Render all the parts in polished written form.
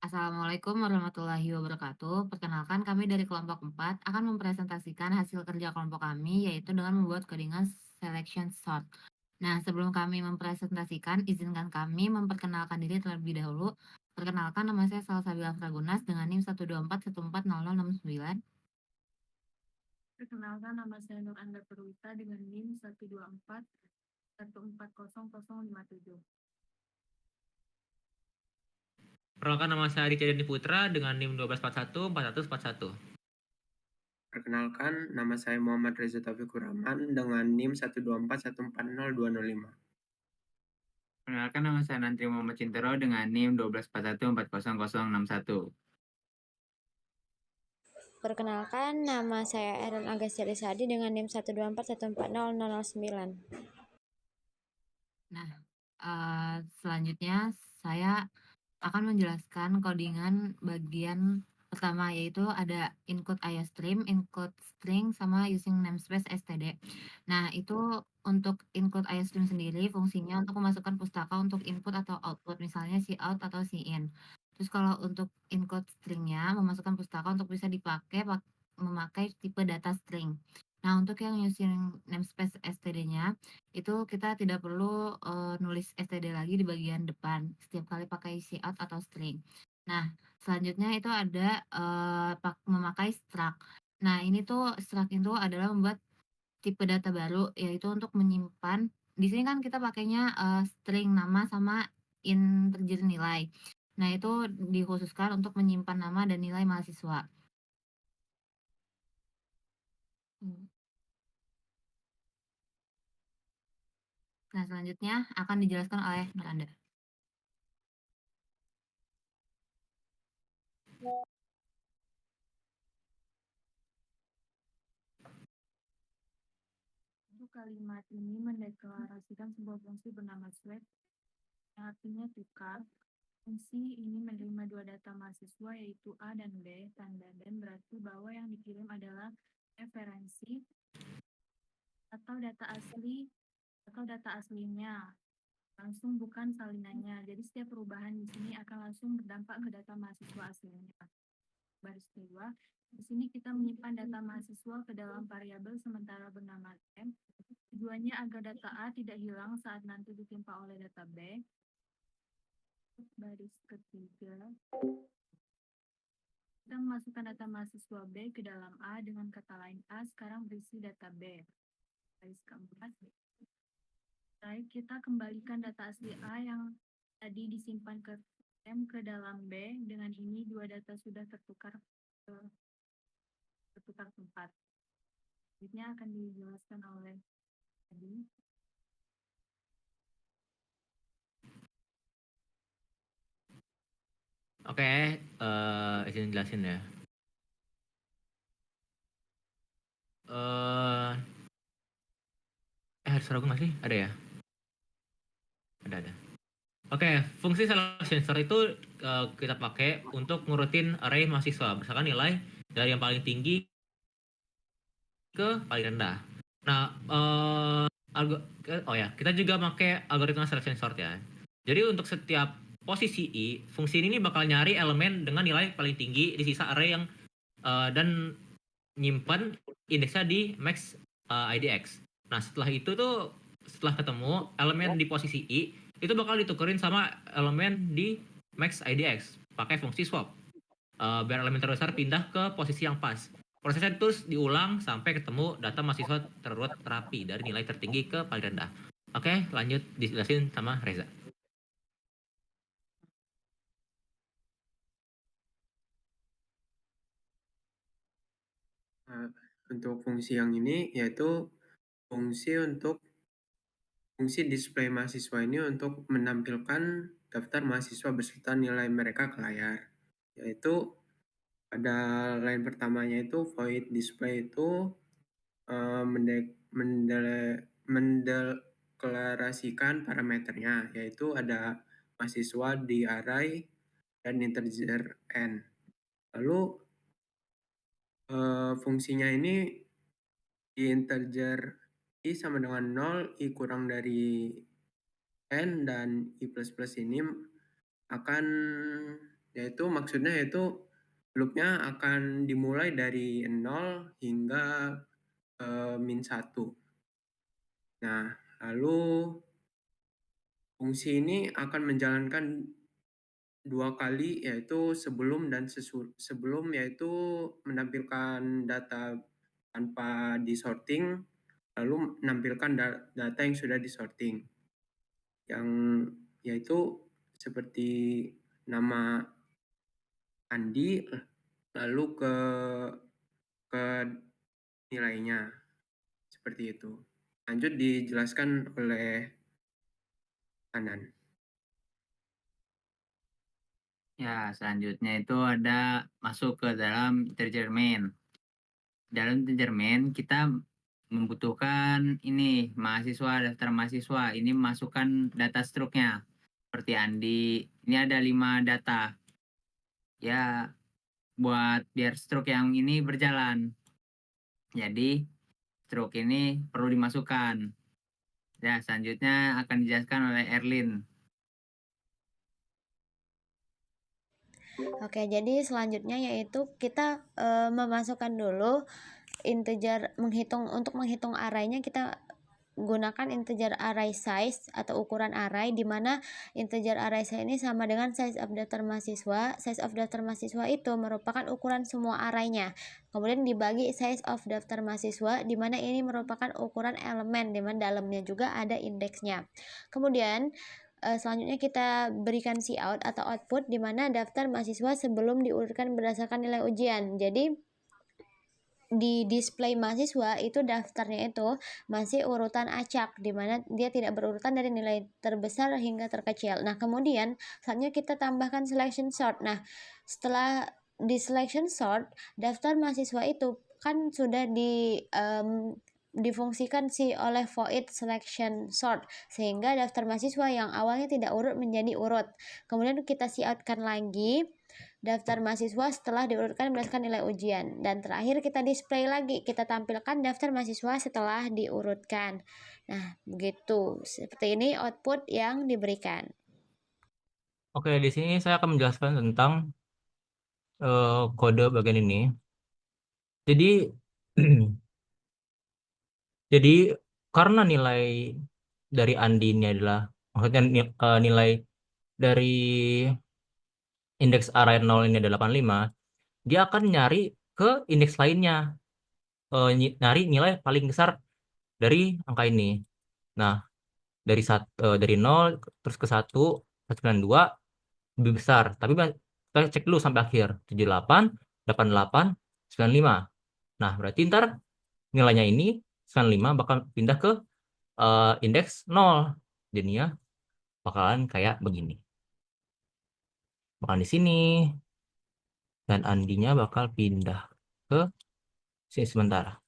Assalamualaikum warahmatullahi wabarakatuh. Perkenalkan kami dari kelompok 4 akan mempresentasikan hasil kerja kelompok kami yaitu dengan membuat codingan selection sort. Nah, sebelum kami mempresentasikan, izinkan kami memperkenalkan diri terlebih dahulu. Perkenalkan, nama saya Salsabila Fragunas dengan NIM 124140069. Perkenalkan, nama saya Nur Anda Perwita dengan NIM 124140057. Perkenalkan, nama saya Aditya Dani Putra dengan NIM 12414141. Perkenalkan, nama saya Muhammad Reza Taufikur Rahman dengan NIM 124140205. Perkenalkan, nama saya Nantri Muhammad Cintero dengan NIM 1241400061. Perkenalkan, nama saya Aaron Agasya Risadi dengan NIM 124140009. Nah, selanjutnya saya akan menjelaskan codingan bagian pertama, yaitu ada include IOStream, include string, sama using namespace std. Nah, itu untuk include IOStream sendiri fungsinya untuk memasukkan pustaka untuk input atau output, misalnya cout atau cin. Terus kalau untuk include stringnya memasukkan pustaka untuk bisa dipakai memakai tipe data string. Nah, untuk yang using namespace std-nya itu kita tidak perlu nulis std lagi di bagian depan setiap kali pakai cout atau string. Nah, selanjutnya itu ada memakai struct. Nah, ini tuh struct itu adalah membuat tipe data baru, yaitu untuk menyimpan. Di sini kan kita pakainya string nama sama integer nilai. Nah, itu dikhususkan untuk menyimpan nama dan nilai mahasiswa. Nah, selanjutnya akan dijelaskan oleh Miranda. Untuk kalimat ini mendeklarasikan sebuah fungsi bernama swap yang artinya tukar. Fungsi ini menerima dua data mahasiswa yaitu A dan B, tanda dan berarti bahwa yang dikirim adalah referensi atau data aslinya, langsung bukan salinannya. Jadi setiap perubahan di sini akan langsung berdampak ke data mahasiswa aslinya. Baris kedua, di sini kita menyimpan data mahasiswa ke dalam variabel sementara bernama M. Tujuannya agar data A tidak hilang saat nanti ditimpa oleh data B. Baris ketiga, kita memasukkan data mahasiswa B ke dalam A dengan kata lain A sekarang berisi data B. Baris keempat, baik, kita kembalikan data asli A yang tadi disimpan ke M ke dalam B. Dengan ini dua data sudah tertukar tempat. Selanjutnya akan dijelaskan oleh tadi. Oke, izin jelasin ya. Harus ragu nggak sih? Ada ya? Ada. Oke, fungsi selection sort itu kita pakai untuk ngurutin array mahasiswa berdasarkan nilai dari yang paling tinggi ke paling rendah. Nah, kita juga pakai algoritma selection sort ya. Jadi untuk setiap posisi i, fungsi ini bakal nyari elemen dengan nilai paling tinggi di sisa array yang dan nyimpan indeksnya di max IDX. Nah, setelah itu tuh setelah ketemu elemen di posisi i, itu bakal ditukerin sama elemen di max IDX pakai fungsi swap. Biar elemen terbesar pindah ke posisi yang pas. Prosesnya terus diulang sampai ketemu data mahasiswa terurut rapi dari nilai tertinggi ke paling rendah. Oke, lanjut dijelasin sama Reza. Untuk fungsi yang ini yaitu fungsi display mahasiswa ini untuk menampilkan daftar mahasiswa beserta nilai mereka ke layar. Yaitu pada line pertamanya itu void display itu mendeklarasikan parameternya, yaitu ada mahasiswa di array dan integer n. Lalu fungsinya ini di integer i sama dengan 0, i kurang dari n, dan i plus plus ini akan Yaitu maksudnya yaitu loopnya akan dimulai dari 0 hingga -1. Nah, lalu fungsi ini akan menjalankan 2 kali, yaitu sebelum yaitu menampilkan data tanpa disorting, lalu menampilkan data yang sudah disorting. Yang yaitu seperti nama Andi, lalu ke nilainya. Seperti itu. Lanjut dijelaskan oleh Anan. Ya, selanjutnya itu ada masuk ke dalam integer main. Dalam integer main kita membutuhkan ini daftar mahasiswa. Ini masukkan data struknya. Seperti Andi, ini ada 5 data. Ya, buat biar struk yang ini berjalan. Jadi, struk ini perlu dimasukkan. Ya, selanjutnya akan dijelaskan oleh Erlin. Oke, jadi selanjutnya yaitu kita memasukkan dulu integer untuk menghitung arraynya kita gunakan integer array size atau ukuran array, di mana integer array size ini sama dengan size of daftar mahasiswa. Size of daftar mahasiswa itu merupakan ukuran semua arraynya. Kemudian dibagi size of daftar mahasiswa, di mana ini merupakan ukuran elemen, di mana dalamnya juga ada indeksnya. Kemudian selanjutnya kita berikan cout atau output, di mana daftar mahasiswa sebelum diurutkan berdasarkan nilai ujian. Jadi di display mahasiswa itu daftarnya itu masih urutan acak, di mana dia tidak berurutan dari nilai terbesar hingga terkecil. Nah, kemudian selanjutnya kita tambahkan selection sort. Nah, setelah di selection sort, daftar mahasiswa itu kan sudah difungsikan oleh void selection sort, sehingga daftar mahasiswa yang awalnya tidak urut menjadi urut. Kemudian kita coutkan lagi daftar mahasiswa setelah diurutkan berdasarkan nilai ujian. Dan terakhir kita display lagi, kita tampilkan daftar mahasiswa setelah diurutkan. Nah, begitu. Seperti ini output yang diberikan. Oke, di sini saya akan menjelaskan tentang kode bagian ini. Jadi, jadi karena nilai dari Andi ini adalah, maksudnya nilai dari indeks array 0 ini adalah 85, dia akan nyari ke indeks lainnya, nyari nilai paling besar dari angka ini. Nah, dari 0 terus ke 1, 192 lebih besar. Tapi kita cek dulu sampai akhir. 78, 88, 95. Nah, berarti ntar nilainya ini 95 bakal pindah ke indeks 0. Jadinya bakalan kayak begini. Bakalan di sini. Dan Andinya bakal pindah ke sini sementara.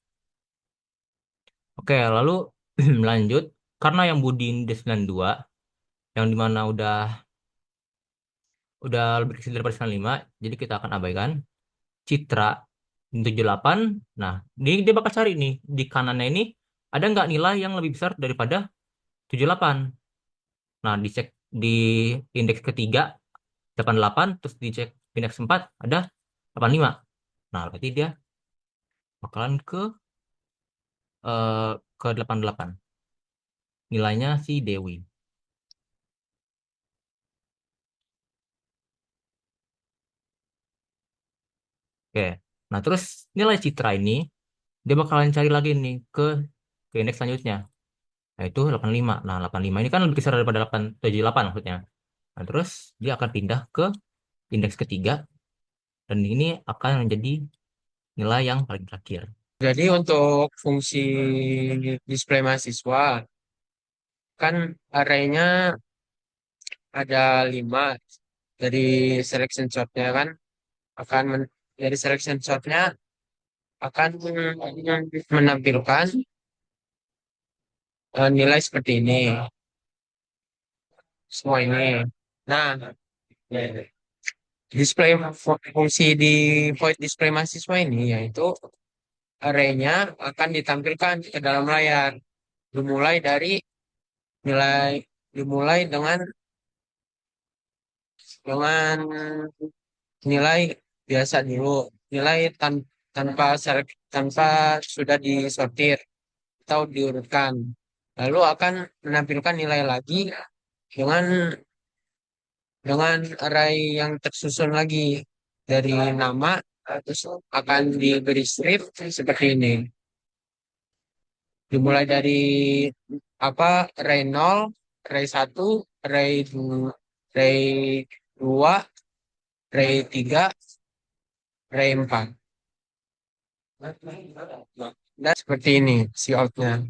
Oke, lalu lanjut. Karena yang Budi ini 92, yang dimana udah lebih kecil daripada 95, jadi kita akan abaikan. Citra 78. Nah, ini dia bakal cari nih di kanannya ini ada nggak nilai yang lebih besar daripada 78. Nah, dicek di indeks ketiga 88, terus dicek indeks 4 ada 85. Nah, berarti dia bakalan ke 88. Nilainya si Dewi. Oke. Nah, terus nilai Citra ini dia bakalan cari lagi nih ke indeks selanjutnya, yaitu 85. Nah, 85 ini kan lebih besar daripada 78 maksudnya. Nah, terus dia akan pindah ke indeks ketiga, dan ini akan menjadi nilai yang paling terakhir. Jadi untuk fungsi display mahasiswa, kan arraynya ada 5 dari selection sortnya kan dari selection sortnya akan menampilkan nilai seperti ini semua ini. Nah, fungsi di void display mahasiswa ini yaitu arraynya akan ditampilkan ke dalam layar dimulai dengan dengan nilai biasa dulu, nilai tanpa sudah disortir atau diurutkan. Lalu akan menampilkan nilai lagi dengan array yang tersusun lagi dari nama, terus akan diberi strip seperti ini. Dimulai dari array 0, array 1, array 2, array 3, array 4. Dan seperti ini si outputnya.